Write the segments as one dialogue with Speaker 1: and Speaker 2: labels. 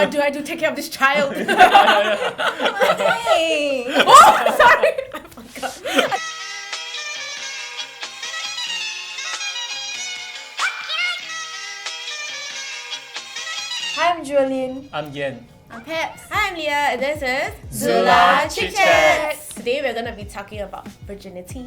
Speaker 1: What do I do to take care of this child?
Speaker 2: Hey.
Speaker 1: Oh, sorry. I forgot.
Speaker 3: Hi, I'm Julian.
Speaker 4: I'm Yen.
Speaker 1: I'm Peps. Hi, I'm Leah, and this is
Speaker 2: ZULA ChickChats.
Speaker 1: Today we're going to be talking about virginity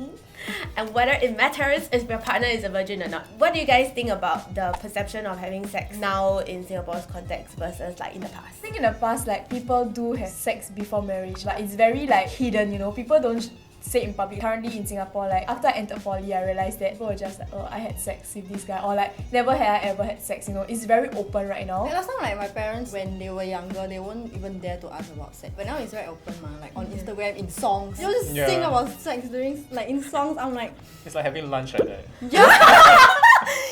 Speaker 1: and whether it matters if your partner is a virgin or not. What do you guys think about the perception of having sex now in Singapore's context versus like in the past?
Speaker 3: I think in the past, like, people do have sex before marriage. Like, it's very like hidden, you know. People don't say in public. Currently in Singapore, like, after I entered poly, I realized that people were just like, oh, I had sex with this guy, or like, never had I ever had sex, you know. It's very open right now.
Speaker 2: Like last time, like my parents, when they were younger, they won't even dare to ask about sex. But now it's very open, like on Instagram, in songs. They'll just sing about sex during, like in songs. I'm like,
Speaker 4: It's like having lunch like that.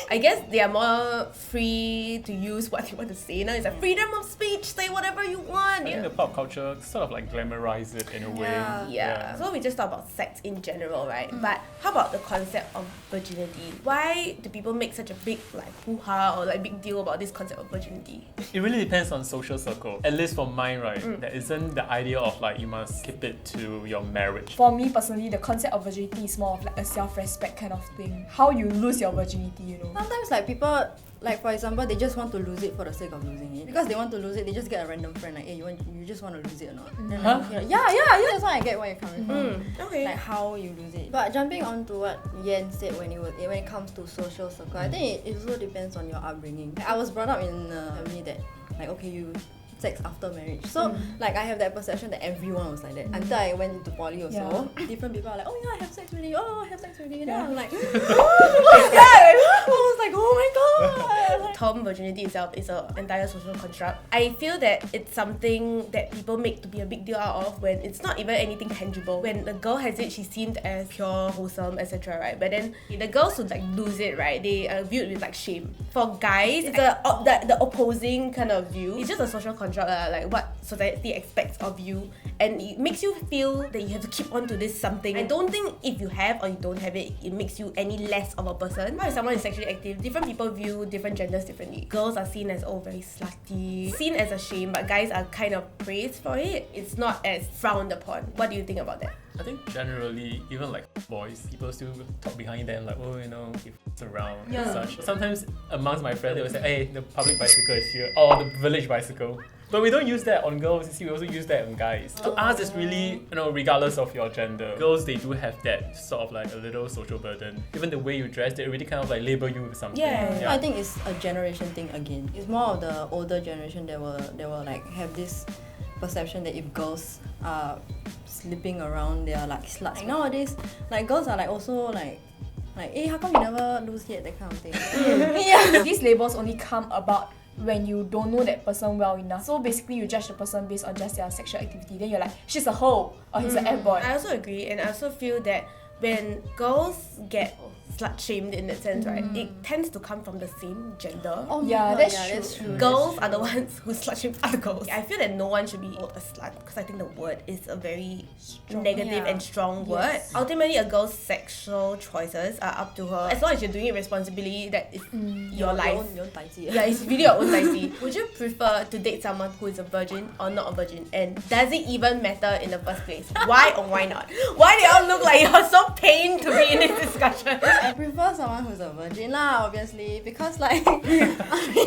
Speaker 1: I guess they are more free to use what they want to say. Now it's like freedom of speech, say whatever you want.
Speaker 4: I think the pop culture sort of like glamorize it in a way.
Speaker 1: Yeah. So we just talk about sex in general, right? But how about the concept of virginity? Why do people make such a big like hoo-ha or like big deal about this concept of virginity?
Speaker 4: It really depends on social circle. At least for mine, right? There isn't the idea of like you must keep it to your marriage.
Speaker 3: For me personally, the concept of virginity is more of like a self-respect kind of thing. How you lose your virginity, you know.
Speaker 2: sometimes like people, like for example, they just want to lose it for the sake of losing it. Because they want to lose it, they just get a random friend like, hey, you just want to lose it or not? Then like, okay, yeah. That's why I get where you're coming from.
Speaker 1: Okay.
Speaker 2: Like how you lose it. But jumping on to what Yen said when it comes to social circle, I think it also depends on your upbringing. Like, I was brought up in a family that like, okay, you sex after marriage. So like I have that perception that everyone was like that. Until I went into poly also. Different people are like, oh yeah, I have sex already. Oh, I have sex already. And then I'm like, oh my god. I was like, oh my god.
Speaker 1: The term virginity itself is an entire social construct. I feel that it's something that people make to be a big deal out of when it's not even anything tangible. When the girl has it, she seemed as pure, wholesome, etc. Right? But then the girls who like lose it, right? They are viewed with like shame. For guys, it's the opposing kind of view. It's just a social construct, like what society expects of you, and it makes you feel that you have to keep on to this something. I don't think if you have or you don't have it, it makes you any less of a person. How if someone is sexually active? Different people view different genders differently. Girls are seen as very slutty, seen as a shame, but guys are kind of praised for it. It's not as frowned upon. What do you think about that?
Speaker 4: I think generally, even like boys, people still talk behind them like, oh, you know, if it's around and such. Sometimes amongst my friends, they will say, hey, the public bicycle is here, or the village bicycle. But we don't use that on girls, you see, we also use that on guys. To us, it's really, you know, regardless of your gender. Girls, they do have that sort of like a little social burden. Even the way you dress, they already kind of like label you with something.
Speaker 2: I think it's a generation thing again. It's more of the older generation that will like have this perception that if girls are sleeping around, they are like sluts. Like nowadays, like girls are like also like, hey, how come you never lose yet? That kind of thing.
Speaker 3: These labels only come about when you don't know that person well enough. So basically you judge the person based on just their sexual activity. Then you're like, she's a hoe or he's an F-boy.
Speaker 1: I also agree, and I also feel that when girls get slut shamed in that sense, right, it tends to come from the same gender.
Speaker 3: That's true.
Speaker 1: Girls are the ones who slut shame other girls. I feel that no one should be called a slut because I think the word is a very negative and strong word. Ultimately, a girl's sexual choices are up to her. As long as you're doing it responsibly, that is your life.
Speaker 2: Your own daiji.
Speaker 1: Yeah, it's really your own daiji. Would you prefer to date someone who is a virgin or not a virgin? And does it even matter in the first place? Why or why not? Why do y'all look like you're so pained to be in this discussion?
Speaker 2: I prefer someone who's a virgin lah, obviously, because like I mean,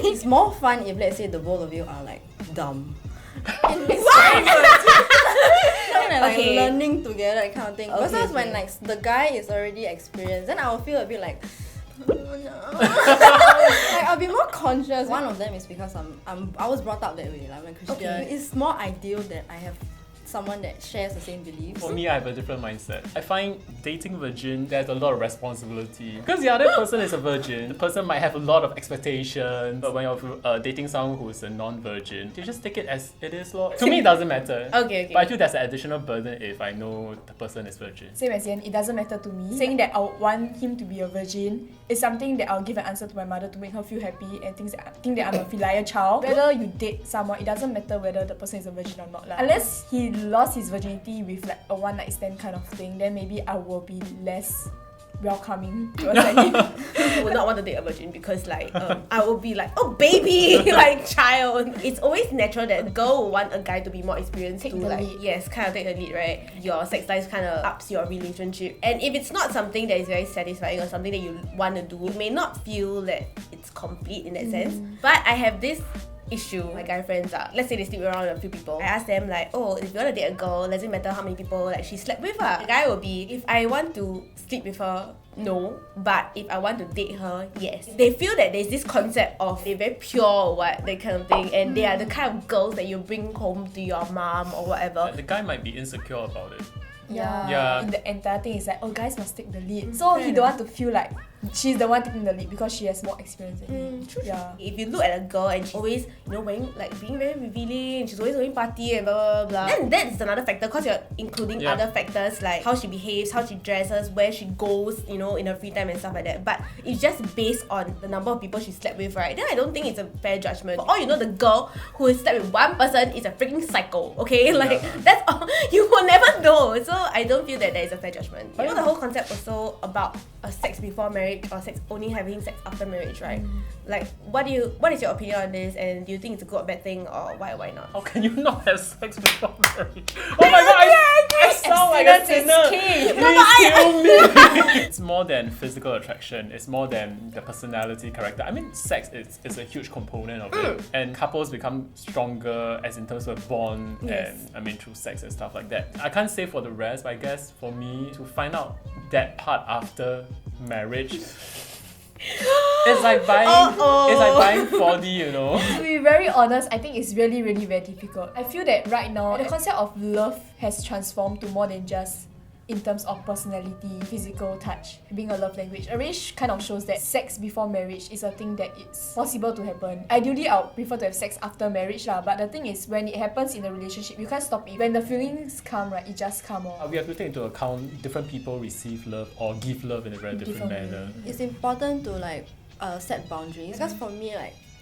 Speaker 2: it's more fun if let's say the both of you are like dumb. Like learning together, that kind of thing. Versus when like the guy is already experienced, then I will feel a bit like, like I'll be more conscious. One of them is because I was brought up that way, like I'm Christian. It's more ideal that I have someone that shares the same beliefs.
Speaker 4: For me, I have a different mindset. I find dating virgin, there's a lot of responsibility. Because the other person is a virgin, the person might have a lot of expectations. But when you're dating someone who's a non-virgin, you just take it as it is, Lord. To me, it doesn't matter.
Speaker 1: Okay.
Speaker 4: But I feel there's an additional burden if I know the person is virgin.
Speaker 3: Same as Yen, it doesn't matter to me. Saying that I would want him to be a virgin is something that I'll give an answer to my mother to make her feel happy and think that I'm a filial child. Whether you date someone, it doesn't matter whether the person is a virgin or not. Unless he lost his virginity with like a one night stand kind of thing, then maybe I will be less welcoming to a side.
Speaker 1: I would not want to date a virgin because like I will be like, oh baby, like child. It's always natural that a girl will want a guy to be more experienced
Speaker 3: Take
Speaker 1: to
Speaker 3: the
Speaker 1: like
Speaker 3: lead.
Speaker 1: yes, kind of take the lead, right? Your sex life kind of ups your relationship. And if it's not something that is very satisfying or something that you want to do, you may not feel that it's complete in that sense. But I have this issue. My guy friends are, let's say they sleep around with a few people. I ask them like, oh, if you want to date a girl, doesn't matter how many people like she slept with her. The guy will be, if I want to sleep with her, no. But if I want to date her, yes. They feel that there's this concept of they're very pure or what, that kind of thing, and they are the kind of girls that you bring home to your mom or whatever.
Speaker 4: The guy might be insecure about it.
Speaker 3: Yeah. In the entire thing, it's like, oh, guys must take the lead. So he don't want to feel like she's the one taking the lead because she has more experience than him.
Speaker 1: True.
Speaker 3: Yeah.
Speaker 1: If you look at a girl and she's always, wearing like being very revealing, she's always going party and blah blah blah, then that's another factor because you're including other factors like how she behaves, how she dresses, where she goes, in her free time and stuff like that. But it's just based on the number of people she slept with, right? Then I don't think it's a fair judgment. For all you know, the girl who has slept with one person is a freaking psycho. Okay, like that's all. You will never know. So I don't feel that there is a fair judgment. You know, the whole concept also about a sex before marriage or sex only having sex after marriage, right? Like, what is your opinion on this, and do you think it's a good or bad thing, or why not?
Speaker 4: How can you not have sex before marriage? Oh my god, I sound like a sinner. Please kill me. It's more than physical attraction. It's more than the personality, character. I mean, sex is a huge component of it, and couples become stronger as in terms of bond, and I mean through sex and stuff like that. I can't say for the rest, but I guess for me to find out that part after marriage. It's like buying 4D,
Speaker 3: To be very honest, I think it's really, really very difficult. I feel that right now, the concept of love has transformed to more than just in terms of personality, physical touch, being a love language. Arrange kind of shows that sex before marriage is a thing that it's possible to happen. Ideally, I would prefer to have sex after marriage lah, but the thing is, when it happens in a relationship, you can't stop it. When the feelings come, right, it just come on.
Speaker 4: We have to take into account different people receive love or give love in a very different manner.
Speaker 2: It's important to set boundaries because for me,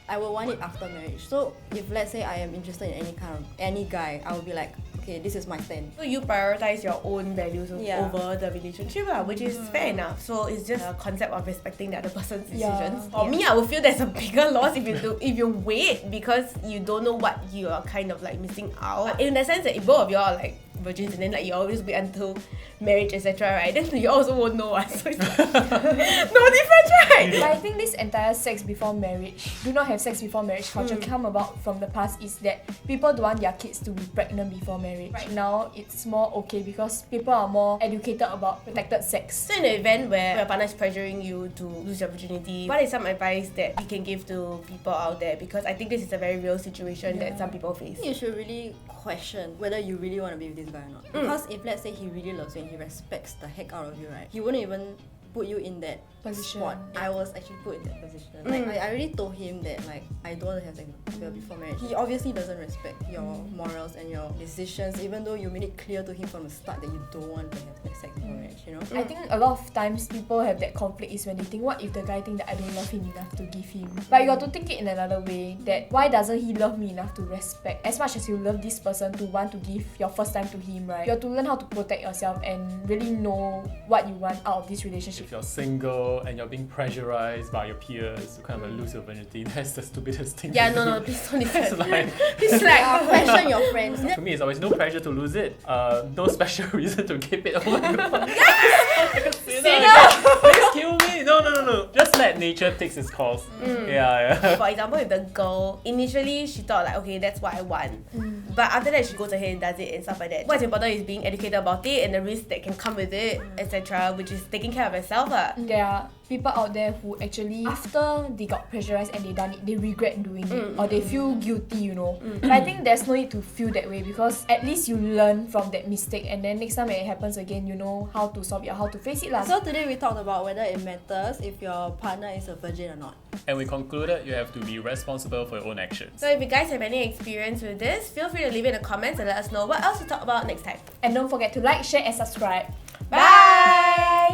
Speaker 2: I will want it after marriage. So if let's say I am interested in any guy, I will be like, okay, this is my stand.
Speaker 1: So you prioritize your own values over the relationship, which is fair enough. So it's just a concept of respecting the other person's decisions. For me, I would feel there's a bigger loss if you wait because you don't know what you are kind of like missing out. In the sense that if both of you are like virgins and then like you always wait until marriage, etc., right? Then you also won't know us. So it's like, no difference, right?
Speaker 3: But I think this entire sex before marriage, do not have sex before marriage culture come about from the past is that people don't want their kids to be pregnant before marriage. Right now, it's more okay because people are more educated about protected sex.
Speaker 1: So in the event where your partner is pressuring you to lose your virginity, what is some advice that we can give to people out there? Because I think this is a very real situation that some people face.
Speaker 2: You should really question whether you really want to be with this guy or not. Because if let's say he really loves you and he respects the heck out of you, right, he wouldn't even put you in that
Speaker 3: position.
Speaker 2: Spot. I was actually put in that position. Like I already told him that I don't want to have sex before marriage. He obviously doesn't respect your morals and your decisions, even though you made it clear to him from the start that you don't want to have sex before marriage.
Speaker 3: I think a lot of times people have that conflict is when they think, what if the guy think that I don't love him enough to give him? But you got to think it in another way, that why doesn't he love me enough to respect? As much as you love this person to want to give your first time to him, right? You have to learn how to protect yourself and really know what you want out of this relationship.
Speaker 4: If you're single and you're being pressurized by your peers to kind of lose your virginity, that's the stupidest thing.
Speaker 1: Yeah, no, please don't listen.
Speaker 4: It's like,
Speaker 1: It's like
Speaker 2: question your friends.
Speaker 4: for me, it's always no pressure to lose it. No special reason to keep it. Oh my god. Please kill me. No. Just let nature take its course. Yeah.
Speaker 1: For example, if the girl initially she thought like, okay, that's what I want, but after that she goes ahead and does it and stuff like that. What's important is being educated about it and the risks that can come with it, etc., which is taking care of yourself.
Speaker 3: There are people out there who actually, after they got pressurized and they done it, they regret doing it or they feel guilty, But I think there's no need to feel that way because at least you learn from that mistake and then next time when it happens again, you know how to solve it or how to face it.
Speaker 2: So today we talked about whether it matters if your partner is a virgin or not.
Speaker 4: And we concluded you have to be responsible for your own actions.
Speaker 1: So if you guys have any experience with this, feel free to leave it in the comments and let us know what else to talk about next time.
Speaker 3: And don't forget to like, share and subscribe.
Speaker 1: Bye!